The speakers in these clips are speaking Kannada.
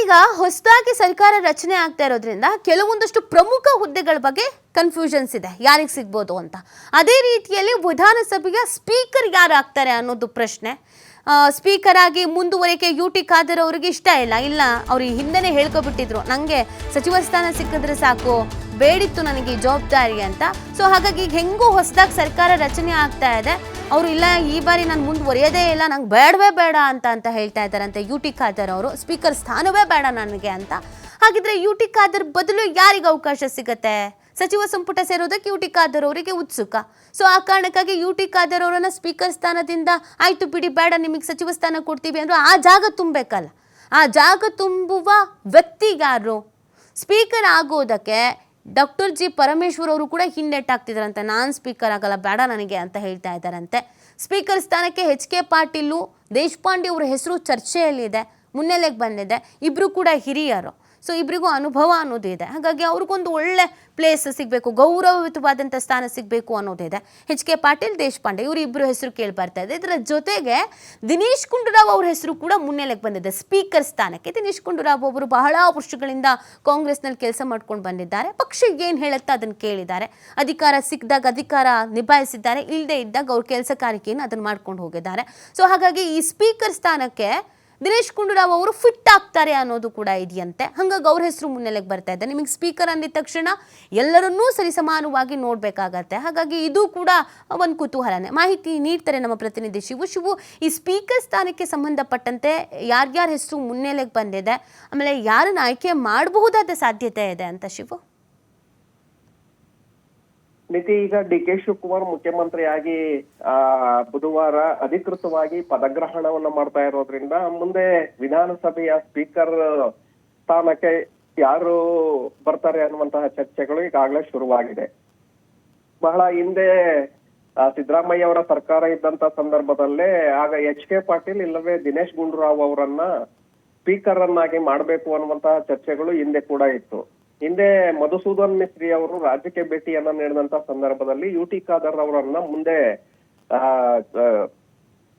ಈಗ ಹೊಸದಾಗಿ ಸರ್ಕಾರ ರಚನೆ ಆಗ್ತಾ ಇರೋದ್ರಿಂದ ಕೆಲವೊಂದಷ್ಟು ಪ್ರಮುಖ ಹುದ್ದೆಗಳ ಬಗ್ಗೆ ಕನ್ಫ್ಯೂಷನ್ಸ್ ಇದೆ, ಯಾರಿಗೆ ಸಿಗ್ಬೋದು ಅಂತ. ಅದೇ ರೀತಿಯಲ್ಲಿ ವಿಧಾನಸಭೆಯ ಸ್ಪೀಕರ್ ಯಾರು ಆಗ್ತಾರೆ ಅನ್ನೋದು ಪ್ರಶ್ನೆ. ಸ್ಪೀಕರ್ ಆಗಿ ಮುಂದುವರಿಕೆ UT ಖಾದರ್ ಅವರಿಗೆ ಇಷ್ಟ ಇಲ್ಲ ಅವ್ರು ಹಿಂದೆನೇ ಹೇಳ್ಕೊಬಿಟ್ಟಿದ್ರು, ನನಗೆ ಸಚಿವ ಸ್ಥಾನ ಸಿಕ್ಕಿದ್ರೆ ಸಾಕು, ಬೇಡಿತ್ತು ನನಗೆ ಜವಾಬ್ದಾರಿ ಅಂತ. ಸೊ ಹಾಗಾಗಿ ಈಗ ಹೆಂಗೂ ಹೊಸದಾಗಿ ಸರ್ಕಾರ ರಚನೆ ಆಗ್ತಾ ಇದೆ, ಅವರು ಇಲ್ಲ ಈ ಬಾರಿ ನಾನು ಮುಂದುವರಿಯೋದೇ ಇಲ್ಲ, ನಂಗೆ ಬೇಡವೇ ಬೇಡ ಅಂತ ಹೇಳ್ತಾ ಇದ್ದಾರಂತೆ UT ಖಾದರ್ ಅವರು. ಸ್ಪೀಕರ್ ಸ್ಥಾನವೇ ಬೇಡ ನನಗೆ ಅಂತ. ಹಾಗಿದ್ರೆ UT ಖಾದರ್ ಬದಲು ಯಾರಿಗೆ ಅವಕಾಶ ಸಿಗತ್ತೆ? ಸಚಿವ ಸಂಪುಟ ಸೇರೋದಕ್ಕೆ UT ಖಾದರ್ ಅವರಿಗೆ ಉತ್ಸುಕ. ಸೊ ಆ ಕಾರಣಕ್ಕಾಗಿ UT ಖಾದರ್ ಅವರನ್ನ ಸ್ಪೀಕರ್ ಸ್ಥಾನದಿಂದ ಆಯ್ತು ಬಿಡಿ ಬೇಡ ನಿಮಗೆ ಸಚಿವ ಸ್ಥಾನ ಕೊಡ್ತೀವಿ ಅಂದ್ರೆ ಆ ಜಾಗ ತುಂಬಬೇಕಲ್ಲ. ಆ ಜಾಗ ತುಂಬುವ ವ್ಯಕ್ತಿ ಯಾರು? ಸ್ಪೀಕರ್ ಆಗೋದಕ್ಕೆ ಡಾಕ್ಟರ್ G ಪರಮೇಶ್ವರ್ ಅವರು ಕೂಡ ಹಿಂದೆಟ್ಟಾಗ್ತಿದಾರಂತೆ, ನಾನು ಸ್ಪೀಕರ್ ಆಗಲ್ಲ ಬೇಡ ನನಗೆ ಅಂತ ಹೇಳ್ತಾ ಇದ್ದಾರಂತೆ. ಸ್ಪೀಕರ್ ಸ್ಥಾನಕ್ಕೆ HK ಪಾಟೀಲ್, ದೇಶಪಾಂಡೆ ಅವರ ಹೆಸರು ಚರ್ಚೆಯಲ್ಲಿದೆ, ಮುನ್ನೆಲೆಗೆ ಬಂದಿದೆ. ಇಬ್ಬರು ಕೂಡ ಹಿರಿಯರು, ಸೊ ಇಬ್ಬರಿಗೂ ಅನುಭವ ಅನ್ನೋದು ಇದೆ. ಹಾಗಾಗಿ ಅವ್ರಿಗೊಂದು ಒಳ್ಳೆ ಪ್ಲೇಸ್ ಸಿಗಬೇಕು, ಗೌರವಯುತವಾದಂಥ ಸ್ಥಾನ ಸಿಗಬೇಕು ಅನ್ನೋದಿದೆ. HK ಪಾಟೀಲ್, ದೇಶಪಾಂಡೆ ಇವರು ಇಬ್ಬರು ಹೆಸರು ಕೇಳಿ ಬರ್ತಾ ಇದೆ. ಇದರ ಜೊತೆಗೆ ದಿನೇಶ್ ಗುಂಡೂರಾವ್ ಅವ್ರ ಹೆಸರು ಕೂಡ ಮುನ್ನೆಲೆಗೆ ಬಂದಿದೆ ಸ್ಪೀಕರ್ ಸ್ಥಾನಕ್ಕೆ. ದಿನೇಶ್ ಗುಂಡೂರಾವ್ ಅವರು ಬಹಳ ವರ್ಷಗಳಿಂದ ಕಾಂಗ್ರೆಸ್ನಲ್ಲಿ ಕೆಲಸ ಮಾಡ್ಕೊಂಡು ಬಂದಿದ್ದಾರೆ. ಪಕ್ಷ ಏನು ಹೇಳುತ್ತಾ ಅದನ್ನು ಕೇಳಿದ್ದಾರೆ. ಅಧಿಕಾರ ಸಿಕ್ಕಿದಾಗ ಅಧಿಕಾರ ನಿಭಾಯಿಸಿದ್ದಾರೆ, ಇಲ್ಲದೆ ಇದ್ದಾಗ ಅವ್ರ ಕೆಲಸ ಕಾರ್ಯವನ್ನು ಅದನ್ನು ಮಾಡ್ಕೊಂಡು ಹೋಗಿದ್ದಾರೆ. ಸೊ ಹಾಗಾಗಿ ಈ ಸ್ಪೀಕರ್ ಸ್ಥಾನಕ್ಕೆ ದಿನೇಶ್ ಗುಂಡೂರಾವ್ ಅವರು ಫಿಟ್ ಆಗ್ತಾರೆ ಅನ್ನೋದು ಕೂಡ ಇದೆಯಂತೆ. ಹಾಗಾಗಿ ಅವ್ರ ಹೆಸರು ಮುನ್ನೆಲೆಗೆ ಬರ್ತಾ ಇದೆ. ನಿಮಗೆ ಸ್ಪೀಕರ್ ಅಂದಿದ ತಕ್ಷಣ ಎಲ್ಲರನ್ನೂ ಸರಿಸಮಾನವಾಗಿ ನೋಡಬೇಕಾಗತ್ತೆ. ಹಾಗಾಗಿ ಇದು ಕೂಡ ಒಂದು ಕುತೂಹಲನೆ. ಮಾಹಿತಿ ನೀಡ್ತಾರೆ ನಮ್ಮ ಪ್ರತಿನಿಧಿ ಶಿವು. ಈ ಸ್ಪೀಕರ್ ಸ್ಥಾನಕ್ಕೆ ಸಂಬಂಧಪಟ್ಟಂತೆ ಯಾರ್ಯಾರ ಹೆಸರು ಮುನ್ನೆಲೆಗೆ ಬಂದಿದೆ, ಆಮೇಲೆ ಯಾರನ್ನ ಆಯ್ಕೆ ಮಾಡಬಹುದಾದ ಸಾಧ್ಯತೆ ಇದೆ ಅಂತ ಶಿವು? ನಿತಿ, ಈಗ DK ಶಿವಕುಮಾರ್ ಮುಖ್ಯಮಂತ್ರಿಯಾಗಿ ಬುಧವಾರ ಅಧಿಕೃತವಾಗಿ ಪದಗ್ರಹಣವನ್ನ ಮಾಡ್ತಾ ಇರೋದ್ರಿಂದ ಮುಂದೆ ವಿಧಾನಸಭೆಯ ಸ್ಪೀಕರ್ ಸ್ಥಾನಕ್ಕೆ ಯಾರು ಬರ್ತಾರೆ ಅನ್ನುವಂತಹ ಚರ್ಚೆಗಳು ಈಗಾಗಲೇ ಶುರುವಾಗಿದೆ. ಬಹಳ ಹಿಂದೆ ಸಿದ್ದರಾಮಯ್ಯ ಅವರ ಸರ್ಕಾರ ಇದ್ದಂತ ಸಂದರ್ಭದಲ್ಲೇ ಆಗ HK ಪಾಟೀಲ್ ಇಲ್ಲವೇ ದಿನೇಶ್ ಗುಂಡೂರಾವ್ ಅವರನ್ನ ಸ್ಪೀಕರ್ ಅನ್ನಾಗಿ ಮಾಡ್ಬೇಕು ಅನ್ನುವಂತಹ ಚರ್ಚೆಗಳು ಹಿಂದೆ ಕೂಡ ಇತ್ತು. ಹಿಂದೆ ಮಧುಸೂದನ್ ಮಿಸ್ತ್ರಿ ಅವರು ರಾಜ್ಯಕ್ಕೆ ಭೇಟಿಯನ್ನ ನೀಡಿದಂತ ಸಂದರ್ಭದಲ್ಲಿ UT ಖಾದರ್ ಅವರನ್ನ ಮುಂದೆ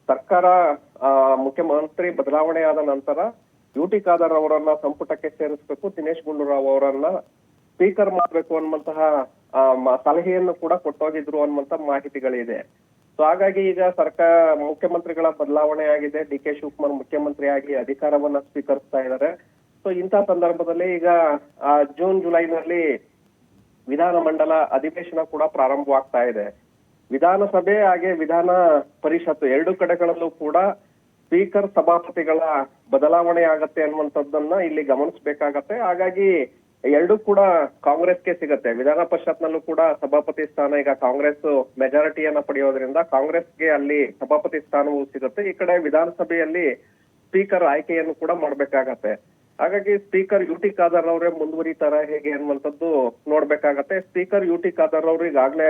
ಸರ್ಕಾರ ಮುಖ್ಯಮಂತ್ರಿ ಬದಲಾವಣೆ ಆದ ನಂತರ UT ಖಾದರ್ ಅವರನ್ನ ಸಂಪುಟಕ್ಕೆ ಸೇರಿಸಬೇಕು, ದಿನೇಶ್ ಗುಂಡೂರಾವ್ ಅವರನ್ನ ಸ್ಪೀಕರ್ ಮಾಡಬೇಕು ಅನ್ನುವಂತಹ ಸಲಹೆಯನ್ನು ಕೂಡ ಕೊಟ್ಟೋಗಿದ್ರು ಅನ್ನುವಂತ ಮಾಹಿತಿಗಳಿದೆ. ಸೊ ಹಾಗಾಗಿ ಈಗ ಮುಖ್ಯಮಂತ್ರಿಗಳ ಬದಲಾವಣೆ ಆಗಿದೆ, DK ಶಿವಕುಮಾರ್ ಮುಖ್ಯಮಂತ್ರಿಯಾಗಿ ಅಧಿಕಾರವನ್ನ ಸ್ವೀಕರಿಸ್ತಾ ಇದ್ದಾರೆ. ಸೊ ಇಂಥ ಸಂದರ್ಭದಲ್ಲಿ ಈಗ ಜೂನ್ ಜುಲೈನಲ್ಲಿ ವಿಧಾನಮಂಡಲ ಅಧಿವೇಶನ ಕೂಡ ಪ್ರಾರಂಭವಾಗ್ತಾ ಇದೆ. ವಿಧಾನಸಭೆ ಹಾಗೆ ವಿಧಾನ ಪರಿಷತ್ ಎರಡು ಕಡೆಗಳಲ್ಲೂ ಕೂಡ ಸ್ಪೀಕರ್ ಸಭಾಪತಿಗಳ ಬದಲಾವಣೆ ಆಗತ್ತೆ ಅನ್ನುವಂಥದ್ದನ್ನ ಇಲ್ಲಿ ಗಮನಿಸಬೇಕಾಗತ್ತೆ. ಹಾಗಾಗಿ ಎರಡೂ ಕೂಡ ಕಾಂಗ್ರೆಸ್ಗೆ ಸಿಗತ್ತೆ. ವಿಧಾನ ಪರಿಷತ್ನಲ್ಲೂ ಕೂಡ ಸಭಾಪತಿ ಸ್ಥಾನ ಈಗ ಕಾಂಗ್ರೆಸ್ ಮೆಜಾರಿಟಿಯನ್ನ ಪಡೆಯೋದ್ರಿಂದ ಕಾಂಗ್ರೆಸ್ಗೆ ಅಲ್ಲಿ ಸಭಾಪತಿ ಸ್ಥಾನವೂ ಸಿಗುತ್ತೆ. ಈ ಕಡೆ ವಿಧಾನಸಭೆಯಲ್ಲಿ ಸ್ಪೀಕರ್ ಆಯ್ಕೆಯನ್ನು ಕೂಡ ಮಾಡ್ಬೇಕಾಗತ್ತೆ. ಹಾಗಾಗಿ ಸ್ಪೀಕರ್ UT ಖಾದರ್ ಅವರೇ ಮುಂದುವರಿತಾರ ಹೇಗೆ ಅನ್ನುವಂಥದ್ದು ನೋಡ್ಬೇಕಾಗತ್ತೆ. ಸ್ಪೀಕರ್ UT ಖಾದರ್ ಅವರು ಈಗಾಗ್ಲೇ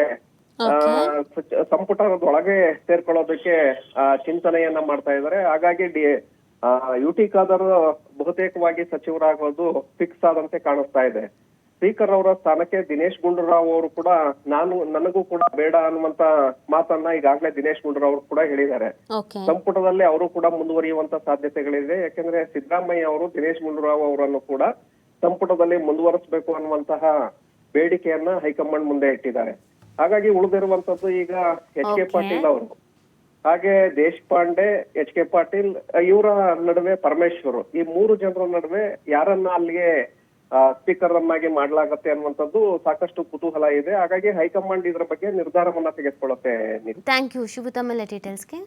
ಸಂಪುಟದೊಳಗೆ ಸೇರ್ಕೊಳ್ಳೋದಕ್ಕೆ ಚಿಂತನೆಯನ್ನ ಮಾಡ್ತಾ ಇದ್ದಾರೆ. ಹಾಗಾಗಿ UT ಖಾದರ್ ಬಹುತೇಕವಾಗಿ ಸಚಿವರಾಗೋದು ಫಿಕ್ಸ್ ಆದಂತೆ ಕಾಣಿಸ್ತಾ ಇದೆ. ಸ್ಪೀಕರ್ ಅವರ ಸ್ಥಾನಕ್ಕೆ ದಿನೇಶ್ ಗುಂಡೂರಾವ್ ಅವರು ಕೂಡ ನನಗೂ ಕೂಡ ಬೇಡ ಅನ್ನುವಂತ ಮಾತನ್ನ ಈಗಾಗಲೇ ದಿನೇಶ್ ಗುಂಡೂರಾವ್ ಅವರು ಕೂಡ ಹೇಳಿದ್ದಾರೆ. ಸಂಪುಟದಲ್ಲಿ ಅವರು ಕೂಡ ಮುಂದುವರಿಯುವಂತ ಸಾಧ್ಯತೆಗಳಿದೆ. ಯಾಕೆಂದ್ರೆ ಸಿದ್ದರಾಮಯ್ಯ ಅವರು ದಿನೇಶ್ ಗುಂಡೂರಾವ್ ಅವರನ್ನು ಕೂಡ ಸಂಪುಟದಲ್ಲಿ ಮುಂದುವರಿಸಬೇಕು ಅನ್ನುವಂತಹ ಬೇಡಿಕೆಯನ್ನ ಹೈಕಮಾಂಡ್ ಮುಂದೆ ಇಟ್ಟಿದ್ದಾರೆ. ಹಾಗಾಗಿ ಉಳಿದಿರುವಂತದ್ದು ಈಗ HK ಪಾಟೀಲ್ ಅವರು, ಹಾಗೆ ದೇಶಪಾಂಡೆ, HK ಪಾಟೀಲ್, ಇವರ ನಡುವೆ ಪರಮೇಶ್ವರ್, ಈ ಮೂರು ಜನರ ನಡುವೆ ಯಾರನ್ನ ಅಲ್ಲಿಗೆ ಸ್ಪೀಕರ್ ಅನ್ನಾಗಿ ಮಾಡ್ಲಾಗತ್ತೆ ಅನ್ನುವಂಥದ್ದು ಸಾಕಷ್ಟು ಕುತೂಹಲ ಇದೆ. ಹಾಗಾಗಿ ಹೈಕಮಾಂಡ್ ಇದ್ರ ಬಗ್ಗೆ ನಿರ್ಧಾರವನ್ನ ತೆಗೆದುಕೊಳ್ಳುತ್ತೆ. ಥ್ಯಾಂಕ್ ಯು ಶಿವು, ತಮ್ಮೆಲ್ಲ ಡೀಟೇಲ್ಸ್ಗೆ.